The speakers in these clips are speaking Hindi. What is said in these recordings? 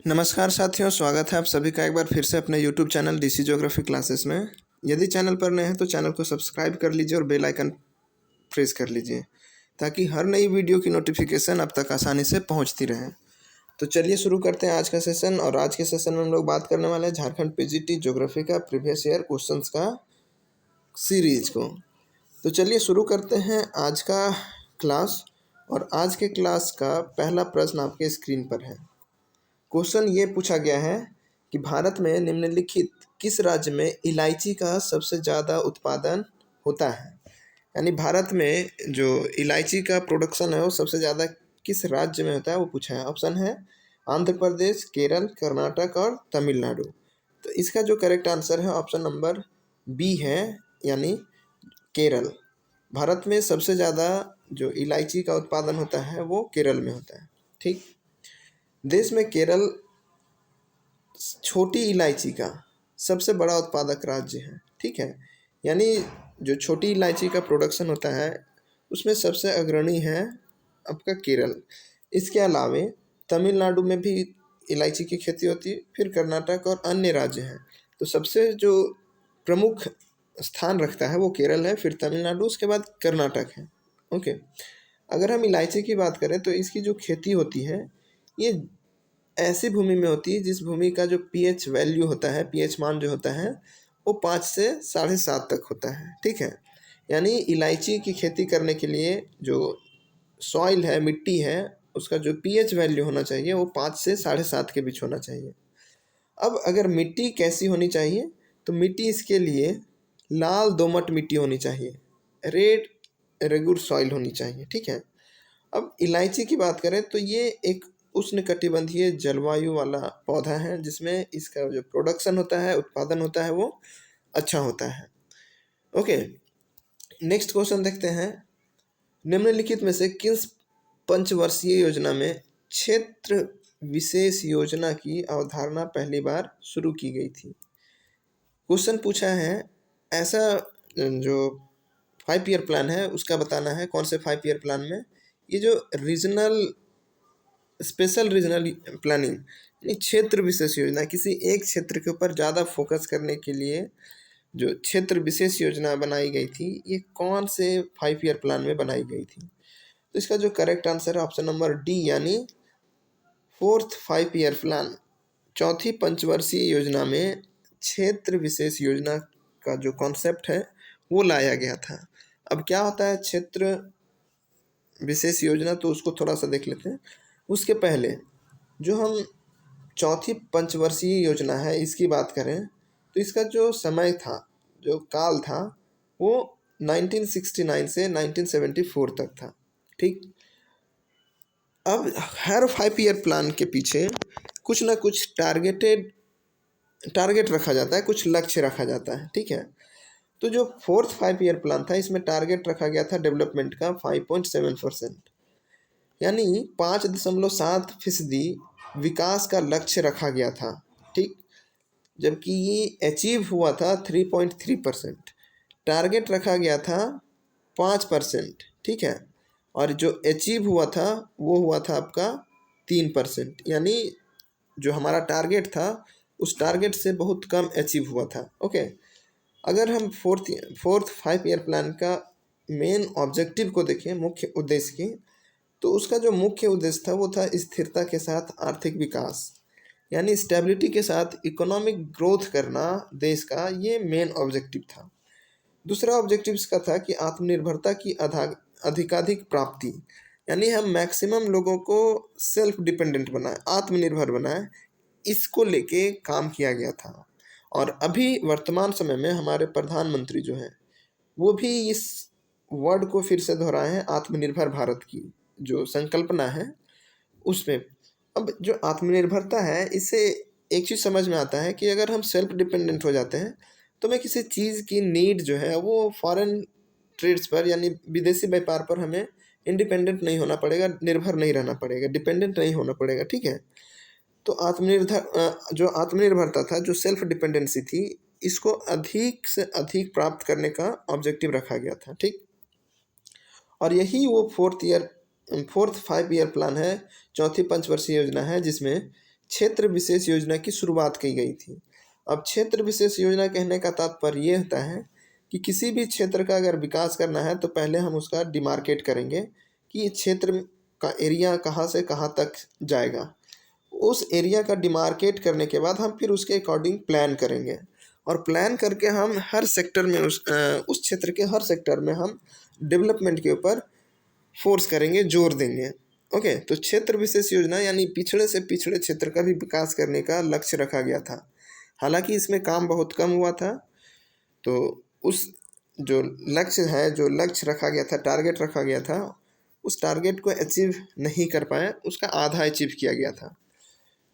नमस्कार साथियों, स्वागत है आप सभी का एक बार फिर से अपने YouTube channel DC geography classes में। यदि चैनल पर नए हैं तो चैनल को सब्सक्राइब कर लीजिए और बेल आइकन प्रेस कर लीजिए ताकि हर नई वीडियो की नोटिफिकेशन आप तक आसानी से पहुंचती रहे। तो चलिए शुरू करते हैं आज का सेशन। और आज के सेशन में हम लोग बात करने वाले हैं झारखंड पीजीटी ज्योग्राफी का प्रीवियस ईयर क्वेश्चंस का सीरीज को। तो चलिए शुरू करते हैं आज का क्लास। और आज के क्लास का पहला प्रश्न आपके स्क्रीन पर है। क्वेश्चन ये पूछा गया है कि भारत में निम्नलिखित किस राज्य में इलायची का सबसे ज़्यादा उत्पादन होता है। यानी भारत में जो इलायची का प्रोडक्शन है वो सबसे ज़्यादा किस राज्य में होता है वो पूछा है। ऑप्शन है आंध्र प्रदेश, केरल, कर्नाटक और तमिलनाडु। तो इसका जो करेक्ट आंसर है ऑप्शन नंबर बी है, यानी केरल। भारत में सबसे ज़्यादा जो इलायची का उत्पादन होता है वो केरल में होता है। ठीक, देश में केरल छोटी इलायची का सबसे बड़ा उत्पादक राज्य है। ठीक है, यानी जो छोटी इलायची का प्रोडक्शन होता है उसमें सबसे अग्रणी है आपका केरल। इसके अलावे तमिलनाडु में भी इलायची की खेती होती है, फिर कर्नाटक और अन्य राज्य हैं। तो सबसे जो प्रमुख स्थान रखता है वो केरल है, फिर तमिलनाडु, उसके बाद कर्नाटक है। ओके, अगर हम इलायची की बात करें तो इसकी जो खेती होती है ये ऐसी भूमि में होती है जिस भूमि का जो पीएच वैल्यू होता है, पीएच मान जो होता है वो 5 से 7.5 तक होता है। ठीक है, यानी इलायची की खेती करने के लिए जो सॉइल है, मिट्टी है, उसका जो पीएच वैल्यू होना चाहिए वो 5 से 7.5 के बीच होना चाहिए। अब अगर मिट्टी कैसी होनी चाहिए, तो मिट्टी इसके लिए लाल दोमट मिट्टी होनी चाहिए, रेड रेगुर सॉइल होनी चाहिए। ठीक है, अब इलायची की बात करें तो ये एक उष्णकटिबंधीय जलवायु वाला पौधा है जिसमें इसका जो प्रोडक्शन होता है, उत्पादन होता है वो अच्छा होता है। ओके, नेक्स्ट क्वेश्चन देखते हैं। निम्नलिखित में से किस पंचवर्षीय योजना में क्षेत्र विशेष योजना की अवधारणा पहली बार शुरू की गई थी। क्वेश्चन पूछा है ऐसा जो 5 ईयर प्लान है उसका बताना है। कौन से 5 ईयर प्लान में ये जो रीजनल स्पेशल रीजनल प्लानिंग यानी क्षेत्र विशेष योजना, किसी एक क्षेत्र के ऊपर ज़्यादा फोकस करने के लिए जो क्षेत्र विशेष योजना बनाई गई थी, ये कौन से 5 ईयर प्लान में बनाई गई थी। तो इसका जो करेक्ट आंसर है ऑप्शन नंबर डी, यानी 4th 5 ईयर प्लान, चौथी पंचवर्षीय योजना में क्षेत्र विशेष योजना का जो कॉन्सेप्ट है वो लाया गया था। अब क्या होता है क्षेत्र विशेष योजना, तो उसको थोड़ा सा देख लेते हैं। उसके पहले जो हम चौथी पंचवर्षीय योजना है इसकी बात करें तो इसका जो समय था, जो काल था, वो 1969 से 1974 तक था। ठीक, अब हर 5 ईयर प्लान के पीछे कुछ ना कुछ टारगेट रखा जाता है, कुछ लक्ष्य रखा जाता है। ठीक है, तो जो 4th 5 ईयर प्लान था इसमें टारगेट रखा गया था डेवलपमेंट का 5.7%, यानी 5.7% विकास का लक्ष्य रखा गया था। ठीक, जबकि ये अचीव हुआ था 3.3%। टारगेट रखा गया था 5%। ठीक है, और जो अचीव हुआ था वो हुआ था आपका 3%, यानी जो हमारा टारगेट था उस टारगेट से बहुत कम अचीव हुआ था। ओके, अगर हम फोर्थ 5 ईयर प्लान का मेन ऑब्जेक्टिव को देखें, मुख्य उद्देश्य की, तो उसका जो मुख्य उद्देश्य था वो था स्थिरता के साथ आर्थिक विकास, यानी स्टेबिलिटी के साथ इकोनॉमिक ग्रोथ करना देश का, ये मेन ऑब्जेक्टिव था। दूसरा ऑब्जेक्टिव इसका था कि आत्मनिर्भरता की अधिकाधिक प्राप्ति, यानी हम मैक्सिमम लोगों को सेल्फ डिपेंडेंट बनाए, आत्मनिर्भर बनाए, इसको लेके काम किया गया था। और अभी वर्तमान समय में हमारे प्रधानमंत्री जो हैं वो भी इस वर्ड को फिर से दोहराए हैं, आत्मनिर्भर भारत की जो संकल्पना है उसमें। अब जो आत्मनिर्भरता है, इससे एक चीज़ समझ में आता है कि अगर हम सेल्फ डिपेंडेंट हो जाते हैं तो हमें किसी चीज़ की नीड जो है वो फॉरेन ट्रेड्स पर यानी विदेशी व्यापार पर हमें इंडिपेंडेंट नहीं होना पड़ेगा, निर्भर नहीं रहना पड़ेगा, डिपेंडेंट नहीं होना पड़ेगा। ठीक है, तो जो आत्मनिर्भरता था, जो सेल्फ डिपेंडेंसी थी, इसको अधिक से अधिक प्राप्त करने का ऑब्जेक्टिव रखा गया था। ठीक, और यही वो 4th 5 ईयर प्लान है, चौथी पंचवर्षीय योजना है, जिसमें क्षेत्र विशेष योजना की शुरुआत की गई थी। अब क्षेत्र विशेष योजना कहने का तात्पर्य ये होता है कि किसी भी क्षेत्र का अगर विकास करना है तो पहले हम उसका डिमार्केट करेंगे कि ये क्षेत्र का एरिया कहाँ से कहाँ तक जाएगा। उस एरिया का डिमार्केट करने के बाद हम फिर उसके अकॉर्डिंग प्लान करेंगे और प्लान करके हम हर सेक्टर में उस क्षेत्र के हर सेक्टर में हम डेवलपमेंट के ऊपर फोर्स करेंगे, जोर देंगे। ओके, तो क्षेत्र विशेष योजना यानी पिछड़े से पिछड़े क्षेत्र का भी विकास करने का लक्ष्य रखा गया था। हालांकि इसमें काम बहुत कम हुआ था, तो उस जो लक्ष्य है, जो लक्ष्य रखा गया था, टारगेट रखा गया था, उस टारगेट को अचीव नहीं कर पाए, उसका आधा अचीव किया गया था।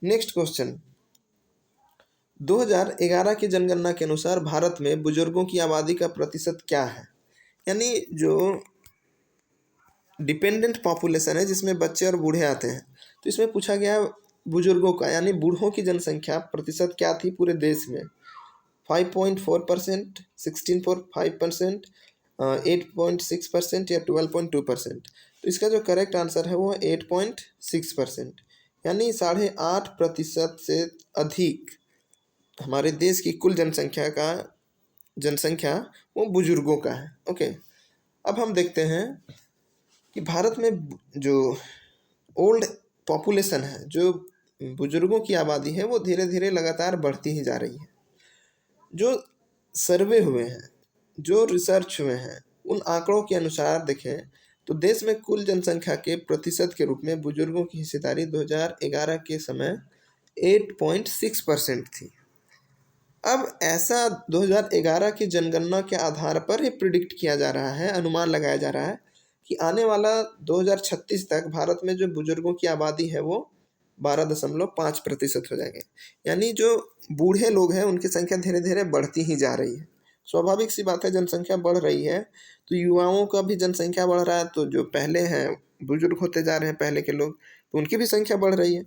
नेक्स्ट क्वेश्चन, 2011 की जनगणना के अनुसार भारत में बुजुर्गों की आबादी का प्रतिशत क्या है? यानी जो डिपेंडेंट पॉपुलेशन है जिसमें बच्चे और बूढ़े आते हैं, तो इसमें पूछा गया बुजुर्गों का यानी बूढ़ों की जनसंख्या प्रतिशत क्या थी पूरे देश में? 5.4%, 16.5%, 8.6% या 12.2%। तो इसका जो करेक्ट आंसर है वो 8.6%, यानी 8.5% से अधिक हमारे देश की कुल जनसंख्या वो बुजुर्गों का है। ओके, अब हम देखते हैं कि भारत में जो ओल्ड पॉपुलेशन है, जो बुजुर्गों की आबादी है, वो धीरे धीरे लगातार बढ़ती ही जा रही है। जो सर्वे हुए हैं, जो रिसर्च हुए हैं, उन आंकड़ों के अनुसार देखें तो देश में कुल जनसंख्या के प्रतिशत के रूप में बुजुर्गों की हिस्सेदारी 2011 के समय 8.6% थी। अब ऐसा 2011 की जनगणना के आधार पर ही प्रिडिक्ट किया जा रहा है, अनुमान लगाया जा रहा है कि आने वाला 2036 तक भारत में जो बुजुर्गों की आबादी है वो 12.5% हो जाएंगे। यानी जो बूढ़े लोग हैं उनकी संख्या धीरे धीरे बढ़ती ही जा रही है। स्वाभाविक सी बात है, जनसंख्या बढ़ रही है तो युवाओं का भी जनसंख्या बढ़ रहा है, तो जो पहले हैं बुजुर्ग होते जा रहे हैं पहले के लोग, तो उनकी भी संख्या बढ़ रही है।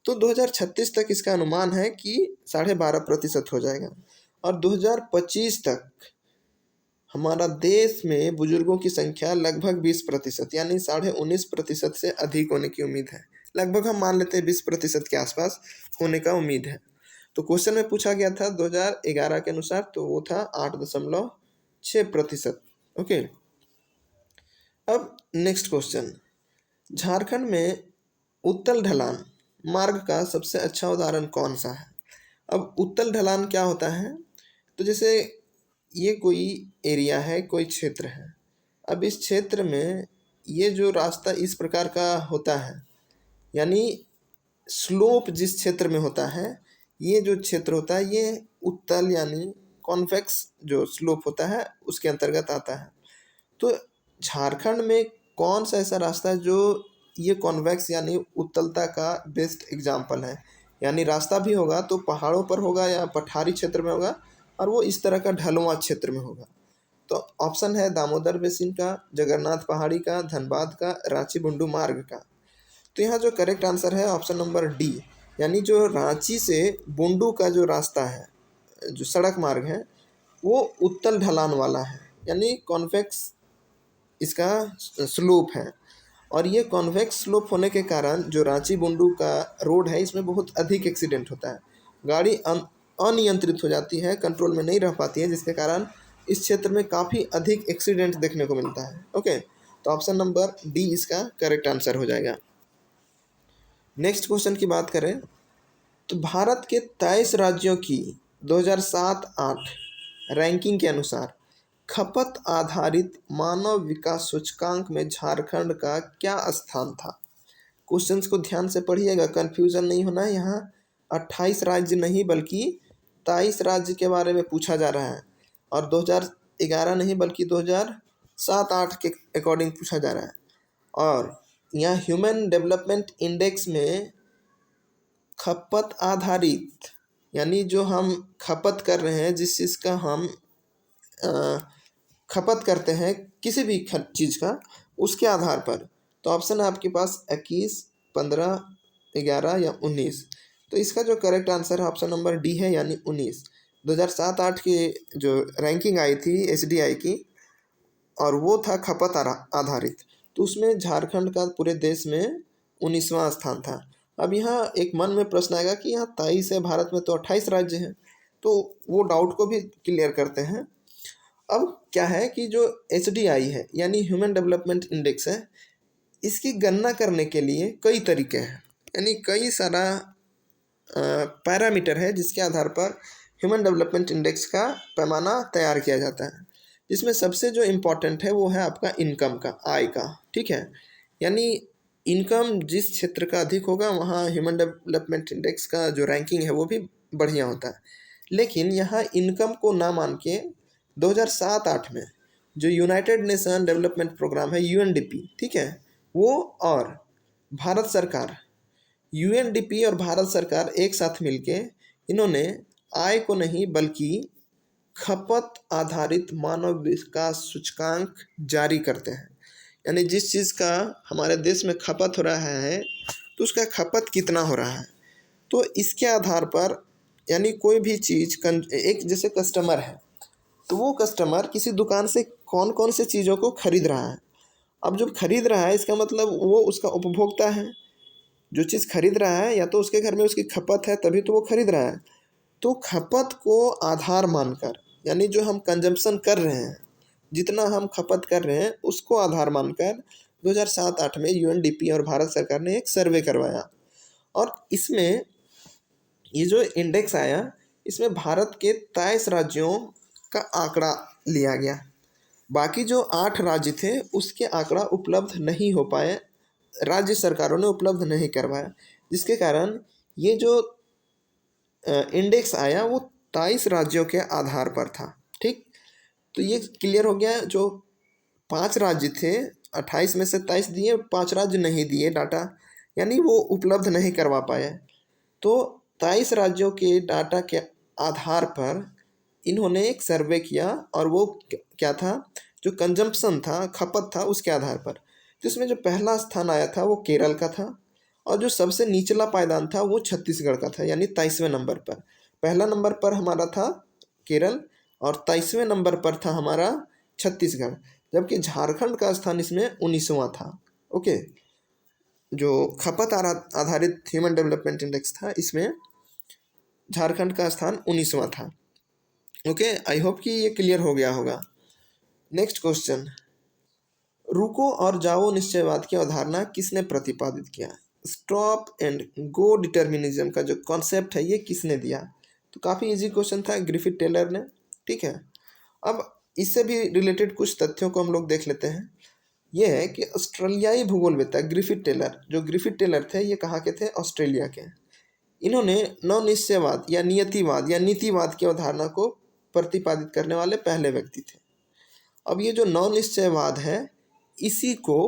तो 2036 तक इसका अनुमान है कि 12.5% हो जाएगा और 2025 तक हमारा देश में बुजुर्गों की संख्या लगभग 20% यानी 19.5% से अधिक होने की उम्मीद है। लगभग हम मान लेते हैं 20% के आसपास होने का उम्मीद है। तो क्वेश्चन में पूछा गया था 2011 के अनुसार, तो वो था 8.6%। ओके, अब नेक्स्ट क्वेश्चन, झारखंड में उत्तल ढलान मार्ग का सबसे अच्छा उदाहरण कौन सा है? अब उत्तल ढलान क्या होता है? तो जैसे ये कोई एरिया है, कोई क्षेत्र है। अब इस क्षेत्र में ये जो रास्ता इस प्रकार का होता है, यानी स्लोप जिस क्षेत्र में होता है, ये जो क्षेत्र होता है ये उत्तल यानी कॉन्वेक्स जो स्लोप होता है उसके अंतर्गत आता है। तो झारखंड में कौन सा ऐसा रास्ता है जो ये कॉन्वेक्स यानी उत्तलता का बेस्ट एग्जाम्पल है? यानी रास्ता भी होगा तो पहाड़ों पर होगा या पठारी क्षेत्र में होगा और वो इस तरह का ढलुआ क्षेत्र में होगा। तो ऑप्शन है दामोदर बेसिन का, जगन्नाथ पहाड़ी का, धनबाद का, रांची बुंडू मार्ग का। तो यहाँ जो करेक्ट आंसर है ऑप्शन नंबर डी, यानी जो रांची से बुंडू का जो रास्ता है, जो सड़क मार्ग है, वो उत्तल ढलान वाला है, यानी कॉन्वेक्स इसका स्लोप है। और ये कॉन्वेक्स स्लोप होने के कारण जो रांची बुंडू का रोड है इसमें बहुत अधिक एक्सीडेंट होता है, गाड़ी अनियंत्रित हो जाती है, कंट्रोल में नहीं रह पाती है, जिसके कारण इस क्षेत्र में काफ़ी अधिक एक्सीडेंट देखने को मिलता है। ओके, तो ऑप्शन नंबर डी इसका करेक्ट आंसर हो जाएगा। नेक्स्ट क्वेश्चन की बात करें तो भारत के 23 राज्यों की 2007-8 रैंकिंग के अनुसार खपत आधारित मानव विकास सूचकांक में झारखंड का क्या स्थान था? क्वेश्चंस को ध्यान से पढ़िएगा, कंफ्यूजन नहीं होना है। यहाँ 28 राज्य नहीं बल्कि 23 राज्य के बारे में पूछा जा रहा है और 2011 नहीं बल्कि 2007-8 के अकॉर्डिंग पूछा जा रहा है। और यहाँ ह्यूमन डेवलपमेंट इंडेक्स में खपत आधारित यानी जो हम खपत कर रहे हैं, जिस चीज़ का हम खपत करते हैं किसी भी चीज़ का, उसके आधार पर। तो ऑप्शन है आपके पास 21, 15, 11 या 19। तो इसका जो करेक्ट आंसर है ऑप्शन नंबर डी है, यानी 19। 2007-8 की जो रैंकिंग आई थी SDI की, और वो था खपत आधारित, तो उसमें झारखंड का पूरे देश में 19वां स्थान था। अब यहाँ एक मन में प्रश्न आएगा कि यहाँ 23 है, भारत में तो 28 राज्य हैं, तो वो डाउट को भी क्लियर करते हैं। अब क्या है कि जो HDI है यानी ह्यूमन डेवलपमेंट इंडेक्स है, इसकी गणना करने के लिए कई तरीके हैं, यानी कई सारा पैरामीटर है जिसके आधार पर ह्यूमन डेवलपमेंट इंडेक्स का पैमाना तैयार किया जाता है। जिसमें सबसे जो इम्पोर्टेंट है वो है आपका इनकम का, आय का, ठीक है। यानी इनकम जिस क्षेत्र का अधिक होगा वहाँ ह्यूमन डेवलपमेंट इंडेक्स का जो रैंकिंग है वो भी बढ़िया होता है। लेकिन यहाँ इनकम को ना मान के 2007-8 में जो यूनाइटेड नेशन डेवलपमेंट प्रोग्राम है UNDP, ठीक है, वो और भारत सरकार, UNDP और भारत सरकार एक साथ मिलके इन्होंने आय को नहीं बल्कि खपत आधारित मानव विकास सूचकांक जारी करते हैं। यानी जिस चीज़ का हमारे देश में खपत हो रहा है तो उसका खपत कितना हो रहा है, तो इसके आधार पर यानी कोई भी चीज़ एक जैसे कस्टमर है तो वो कस्टमर किसी दुकान से कौन कौन से चीज़ों को खरीद रहा है। अब जब खरीद रहा है इसका मतलब वो उसका उपभोक्ता है, जो चीज़ खरीद रहा है या तो उसके घर में उसकी खपत है तभी तो वो खरीद रहा है। तो खपत को आधार मानकर यानी जो हम कंजम्पशन कर रहे हैं, जितना हम खपत कर रहे हैं उसको आधार मानकर 2007-8 में UNDP और भारत सरकार ने एक सर्वे करवाया और इसमें ये जो इंडेक्स आया इसमें भारत के 23 राज्यों का आंकड़ा लिया गया। बाकी जो 8 राज्य थे उसके आंकड़ा उपलब्ध नहीं हो पाए, राज्य सरकारों ने उपलब्ध नहीं करवाया, जिसके कारण ये जो इंडेक्स आया वो 23 राज्यों के आधार पर था। ठीक, तो ये क्लियर हो गया। जो 5 राज्य थे 28 में से 23 दिए, 5 राज्य नहीं दिए डाटा, यानी वो उपलब्ध नहीं करवा पाए। तो 23 राज्यों के डाटा के आधार पर इन्होंने एक सर्वे किया और वो क्या था, जो कंजम्पशन था, खपत था, उसके आधार पर। तो इसमें जो पहला स्थान आया था वो केरल का था और जो सबसे निचला पायदान था वो छत्तीसगढ़ का था, यानी 23वें नंबर पर। पहला नंबर पर हमारा था केरल और 23वें नंबर पर था हमारा छत्तीसगढ़, जबकि झारखंड का स्थान इसमें 19वां था। ओके, जो खपत आधारित ह्यूमन डेवलपमेंट इंडेक्स था इसमें झारखंड का स्थान 19वां था। ओके, आई होप कि ये क्लियर हो गया होगा। नेक्स्ट क्वेश्चन, रुको और जाओ निश्चयवाद की अवधारणा किसने प्रतिपादित किया? स्टॉप एंड गो डिटर्मिनिज्म का जो कॉन्सेप्ट है ये किसने दिया? तो काफ़ी इजी क्वेश्चन था, ग्रिफिथ टेलर ने। ठीक है, अब इससे भी रिलेटेड कुछ तथ्यों को हम लोग देख लेते हैं। ये है कि ऑस्ट्रेलियाई भूगोलवेत्ता ग्रिफिथ टेलर, जो ग्रिफिथ टेलर थे ये कहाँ के थे? ऑस्ट्रेलिया के। इन्होंने नवनिश्चयवाद या नियतिवाद या नीतिवाद की अवधारणा को प्रतिपादित करने वाले पहले व्यक्ति थे। अब ये जो नवनिश्चयवाद है इसी को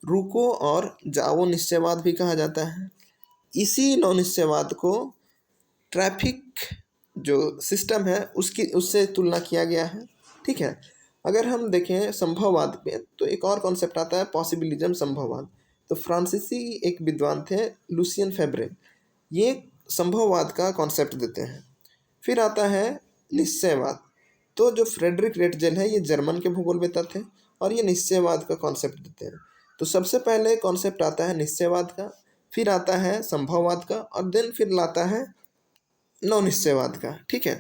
रुको और जाओ निश्चयवाद भी कहा जाता है। इसी नवनिश्चयवाद को ट्रैफिक जो सिस्टम है उससे तुलना किया गया है। ठीक है, अगर हम देखें संभववाद पे तो एक और कॉन्सेप्ट आता है पॉसिबिलिज्म, संभववाद। तो फ्रांसीसी एक विद्वान थे लुसियन फेब्रे, ये संभववाद का कॉन्सेप्ट देते हैं। फिर आता है निश्चयवाद, तो जो फ्रेडरिक रेटजेल है ये जर्मन के भूगोलवेत्ता थे और ये निश्चयवाद का कॉन्सेप्ट देते हैं। तो सबसे पहले कॉन्सेप्ट आता है निश्चयवाद का, फिर आता है संभववाद का और देन फिर लाता है नवनिश्चयवाद का। ठीक है,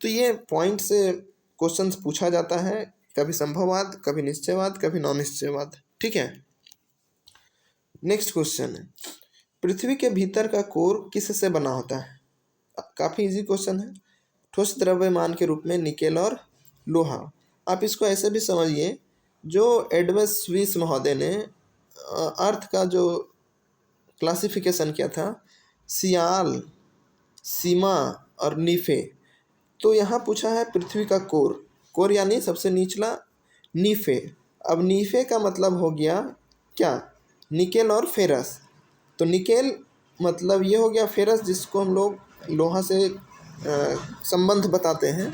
तो ये पॉइंट से क्वेश्चंस पूछा जाता है, कभी संभववाद, कभी निश्चयवाद, कभी नवनिश्चयवाद। ठीक है, नेक्स्ट क्वेश्चन है, पृथ्वी के भीतर का कोर किससे बना होता है? काफ़ी इजी क्वेश्चन है। ठोस द्रव्यमान के रूप में निकेल और लोहा। आप इसको ऐसे भी समझिए, जो एडवर्ड स्विस महोदय ने अर्थ का जो क्लासिफिकेशन किया था, सियाल, सीमा और नीफे, तो यहाँ पूछा है पृथ्वी का कोर, कोर यानी सबसे निचला, नीफे। अब नीफे का मतलब हो गया क्या? निकेल और फेरस। तो निकेल मतलब ये हो गया, फेरस जिसको हम लोग लोहा से संबंध बताते हैं।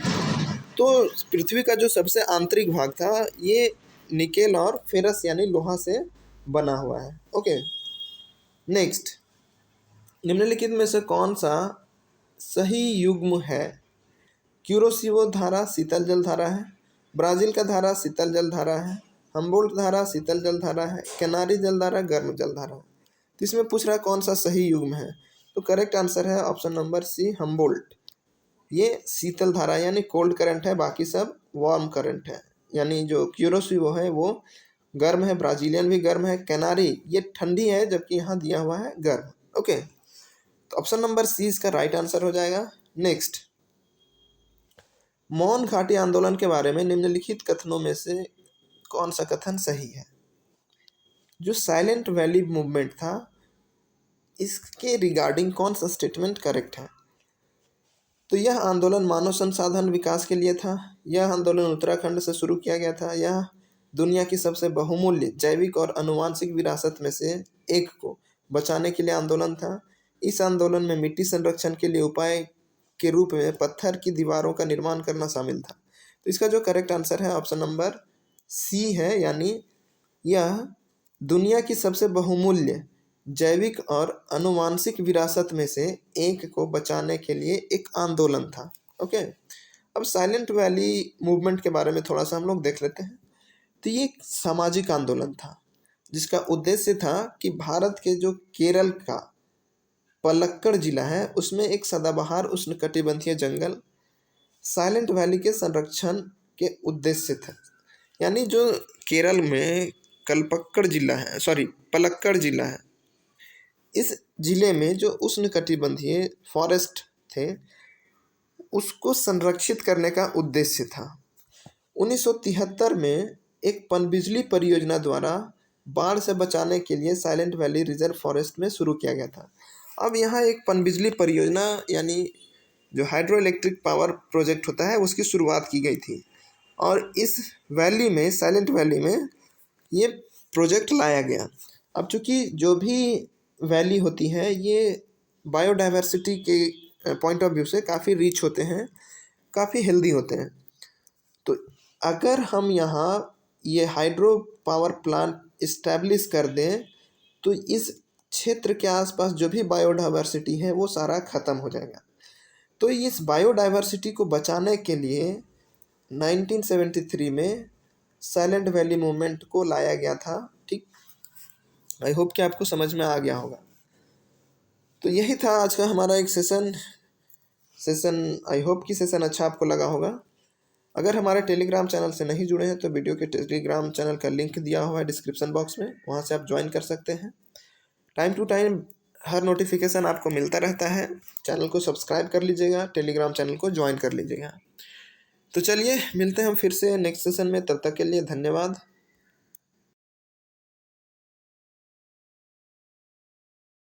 तो पृथ्वी का जो सबसे आंतरिक भाग था ये निकेल और फेरस यानी लोहा से बना हुआ है। ओके, नेक्स्ट, निम्नलिखित में से कौन सा सही युग्म है? क्यूरोसिवो धारा शीतल जल धारा है, ब्राज़ील का धारा शीतल जल धारा है, हम्बोल्ट धारा शीतल जल धारा है, कैनारी जल धारा गर्म जल धारा है। तो इसमें पूछ रहा है कौन सा सही युग्म है, तो करेक्ट आंसर है ऑप्शन नंबर सी, हम्बोल्ट। ये शीतल धारा यानी कोल्ड करंट है, बाकी सब वार्म करंट है। यानी जो क्यूरोसिवो है वो गर्म है, ब्राजीलियन भी गर्म है, कैनारी ये ठंडी है, जबकि यहाँ दिया हुआ है गर्म। ओके, तो ऑप्शन नंबर सी इसका राइट आंसर हो जाएगा। नेक्स्ट, मौन घाटी आंदोलन के बारे में निम्नलिखित कथनों में से कौन सा कथन सही है? जो साइलेंट वैली मूवमेंट था, इसके रिगार्डिंग कौन सा स्टेटमेंट करेक्ट है? तो यह आंदोलन मानव संसाधन विकास के लिए था, यह आंदोलन उत्तराखंड से शुरू किया गया था, यह दुनिया की सबसे बहुमूल्य जैविक और आनुवांशिक विरासत में से एक को बचाने के लिए आंदोलन था। इस आंदोलन में मिट्टी संरक्षण के लिए उपाय के रूप में पत्थर की दीवारों का निर्माण करना शामिल था। तो इसका जो करेक्ट आंसर है ऑप्शन नंबर सी है, यानी यह दुनिया की सबसे बहुमूल्य जैविक और आनुवांशिक विरासत में से एक को बचाने के लिए एक आंदोलन था। ओके, अब साइलेंट वैली मूवमेंट के बारे में थोड़ा सा हम लोग देख लेते हैं। तो ये एक सामाजिक आंदोलन था जिसका उद्देश्य था कि भारत के जो केरल का पलक्कड़ जिला है उसमें एक सदाबहार उष्णकटिबंधीय जंगल साइलेंट वैली के संरक्षण के उद्देश्य था। यानी जो केरल में कलपक्कड़ जिला है, सॉरी पलक्कड़ जिला है, इस जिले में जो उष्णकटिबंधीय फॉरेस्ट थे उसको संरक्षित करने का उद्देश्य था। 1973 में एक पनबिजली परियोजना द्वारा बाढ़ से बचाने के लिए साइलेंट वैली रिजर्व फॉरेस्ट में शुरू किया गया था। अब यहाँ एक पनबिजली परियोजना यानी जो हाइड्रो इलेक्ट्रिक पावर प्रोजेक्ट होता है उसकी शुरुआत की गई थी, और इस वैली में, साइलेंट वैली में ये प्रोजेक्ट लाया गया। अब चूँकि जो भी वैली होती है ये बायोडाइवर्सिटी के पॉइंट ऑफ व्यू से काफ़ी रिच होते हैं, काफ़ी हेल्दी होते हैं। तो अगर हम यहाँ ये हाइड्रो पावर प्लांट इस्टेब्लिश कर दें तो इस क्षेत्र के आसपास जो भी बायोडाइवर्सिटी है वो सारा ख़त्म हो जाएगा। तो इस बायोडाइवर्सिटी को बचाने के लिए 1973 में साइलेंट वैली मूवमेंट को लाया गया था। ठीक, आई होप कि आपको समझ में आ गया होगा। तो यही था आज का हमारा एक सेशन। आई होप कि सेशन अच्छा आपको लगा होगा। अगर हमारे टेलीग्राम चैनल से नहीं जुड़े हैं तो वीडियो के टेलीग्राम चैनल का लिंक दिया हुआ है डिस्क्रिप्शन बॉक्स में, वहाँ से आप ज्वाइन कर सकते हैं। टाइम टू टाइम हर नोटिफिकेशन आपको मिलता रहता है। चैनल को सब्सक्राइब कर लीजिएगा, टेलीग्राम चैनल को ज्वाइन कर लीजिएगा। तो चलिए मिलते हैं हम फिर से नेक्स्ट सेशन में, तब तक के लिए धन्यवाद।